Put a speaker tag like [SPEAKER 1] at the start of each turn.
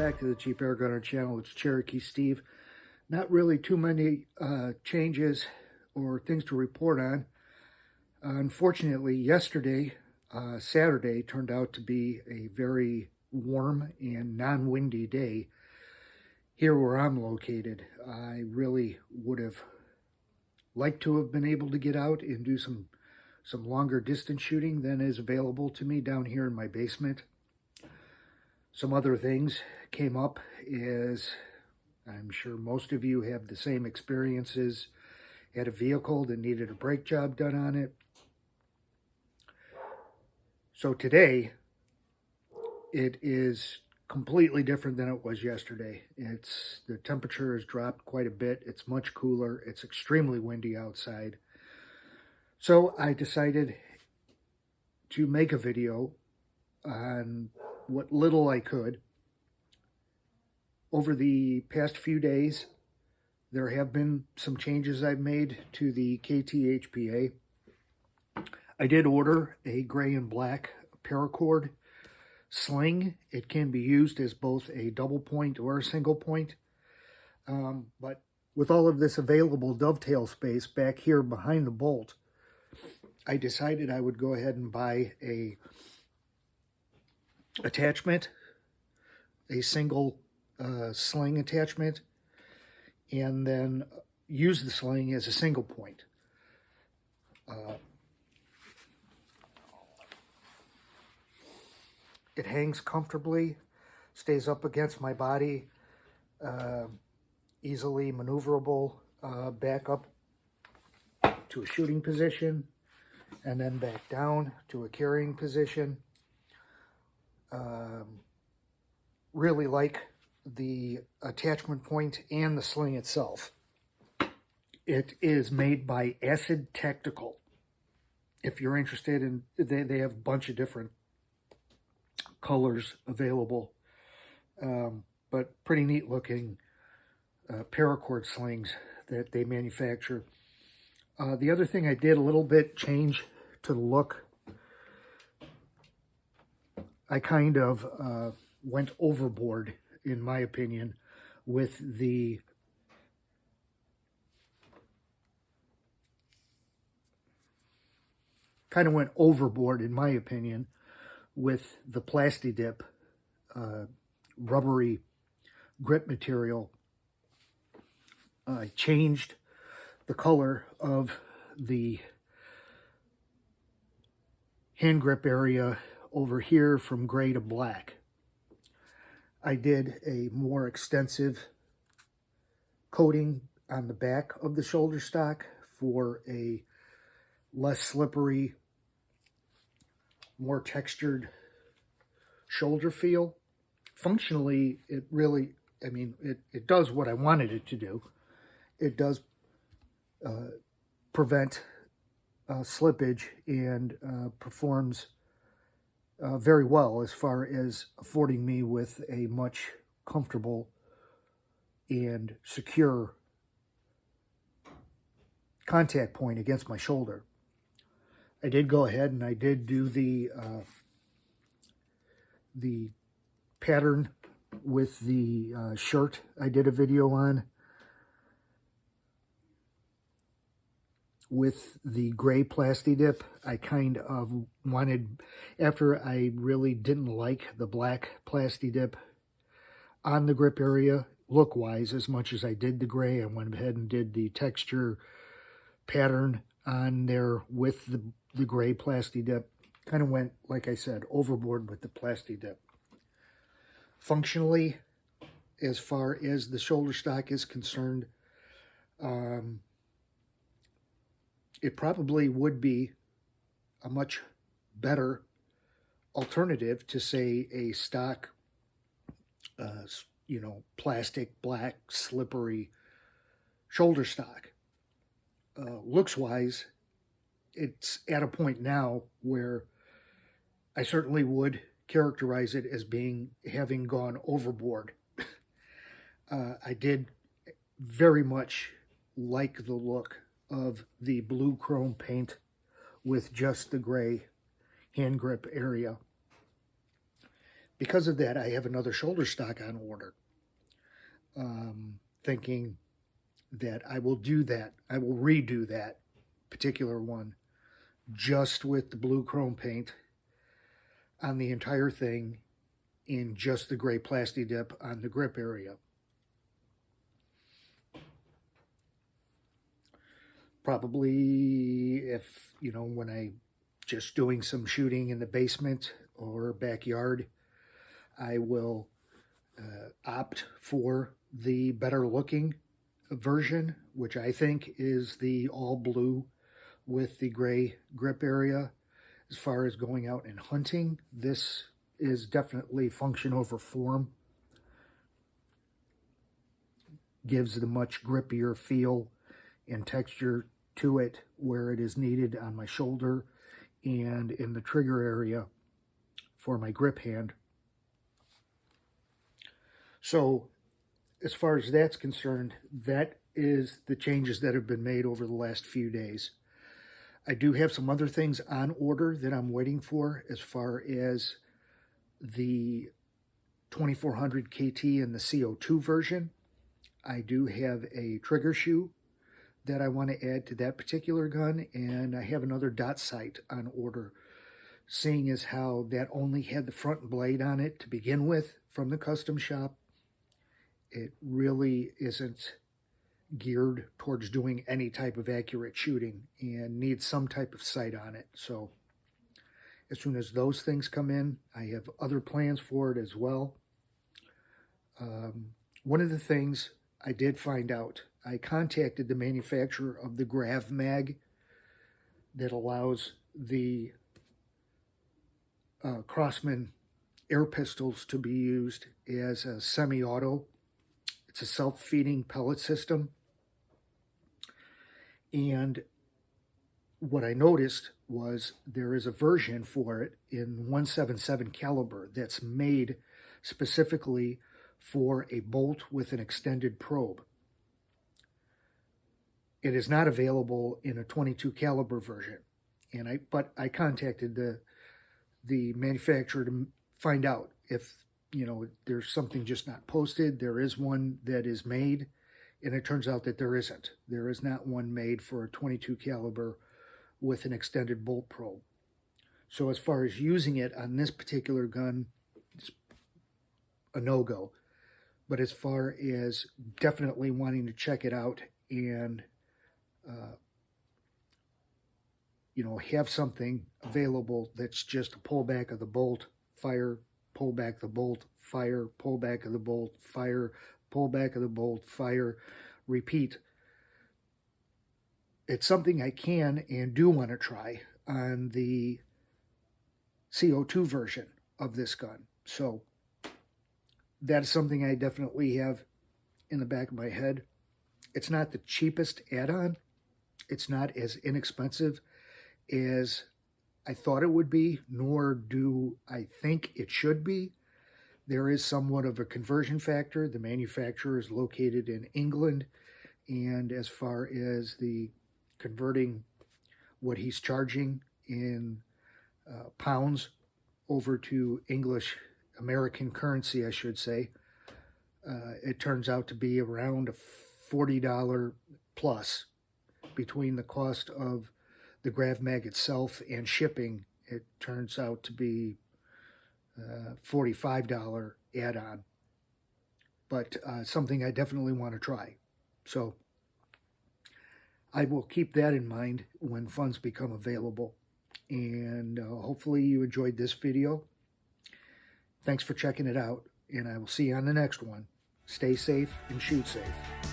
[SPEAKER 1] back to the Cheap Air Gunner channel. It's Cherokee Steve. Not really too many changes or things to report on. Unfortunately, yesterday, Saturday, turned out to be a very warm and non-windy day here where I'm located. I really would have liked to have been able to get out and do some longer distance shooting than is available to me down here in my basement. Some other things came up, as I'm sure most of you have the same experiences. Had a vehicle that needed a brake job done on it. So today, it is completely different than it was yesterday. The temperature has dropped quite a bit. It's much cooler. It's extremely windy outside. So I decided to make a video on what little I could. Over the past few days, there have been some changes I've made to the KTHPA. I did order a gray and black paracord sling. It can be used as both a double point or a single point. But with all of this available dovetail space back here behind the bolt, I decided I would go ahead and buy a attachment, a single sling attachment, and then use the sling as a single point. It hangs comfortably, stays up against my body, easily maneuverable, back up to a shooting position, and then back down to a carrying position. Really like the attachment point and the sling itself. It is made by Acid Tactical. If you're interested in, they have a bunch of different colors available, but pretty neat looking paracord slings that they manufacture. The other thing I did a little bit change to the look. I kind of went overboard, in my opinion, with the Plasti Dip rubbery grip material. I changed the color of the hand grip area over here from gray to black. I did a more extensive coating on the back of the shoulder stock for a less slippery, more textured shoulder feel. Functionally, it really, it does what I wanted it to do. It does prevent slippage and performs very well as far as affording me with a much comfortable and secure contact point against my shoulder. I did go ahead and I did do the pattern with the shirt I did a video on with the gray Plasti Dip. I kind of wanted, after I really didn't like the black Plasti Dip on the grip area, look-wise, as much as I did the gray, I went ahead and did the texture pattern on there with the gray Plasti Dip. Kind of went, like I said, overboard with the Plasti Dip. Functionally, as far as the shoulder stock is concerned, it probably would be a much better alternative to, say, a stock, plastic, black, slippery shoulder stock. Looks-wise, it's at a point now where I certainly would characterize it as having gone overboard. I did very much like the look of the blue chrome paint with just the gray hand grip area. because of that, I have another shoulder stock on order, thinking that I will do that. I will redo that particular one just with the blue chrome paint on the entire thing in just the gray plasti dip on the grip area. Probably if, when I just doing some shooting in the basement or backyard, I will opt for the better looking version, which I think is the all blue with the gray grip area. As far as going out and hunting, this is definitely function over form. Gives the much grippier feel and texture to it where it is needed on my shoulder and in the trigger area for my grip hand. So as far as that's concerned, that is the changes that have been made over the last few days. I do have some other things on order that I'm waiting for as far as the 2400 KT and the CO2 version. I do have a trigger shoe that I want to add to that particular gun, and I have another dot sight on order, seeing as how that only had the front blade on it to begin with from the custom shop. It really isn't geared towards doing any type of accurate shooting and needs some type of sight on it. So as soon as those things come in, I have other plans for it as well. One of the things I did find out, I contacted the manufacturer of the Grav Mag that allows the Crossman air pistols to be used as a semi-auto. It's a self-feeding pellet system. And what I noticed was there is a version for it in 177 caliber that's made specifically for a bolt with an extended probe. It is not available in a 22 caliber version, but I contacted the manufacturer to find out if there's something just not posted. There is one that is made, and it turns out that there isn't. There is not one made for a 22 caliber with an extended bolt probe. So as far as using it on this particular gun, it's a no-go. But as far as definitely wanting to check it out and have something available that's just a pullback of the bolt, fire, pull back the bolt, fire, pull back of the bolt, fire, pull back of the bolt, fire, repeat. It's something I can and do want to try on the CO2 version of this gun. So that is something I definitely have in the back of my head. It's not the cheapest add-on. It's not as inexpensive as I thought it would be, nor do I think it should be. There is somewhat of a conversion factor. The manufacturer is located in England, and as far as the converting what he's charging in pounds over to English, American currency, I should say, it turns out to be around a $40 plus between the cost of the Grav Mag itself and shipping. It turns out to be $45 add-on, but something I definitely want to try. So I will keep that in mind when funds become available. And hopefully you enjoyed this video. Thanks for checking it out, and I will see you on the next one. Stay safe and shoot safe.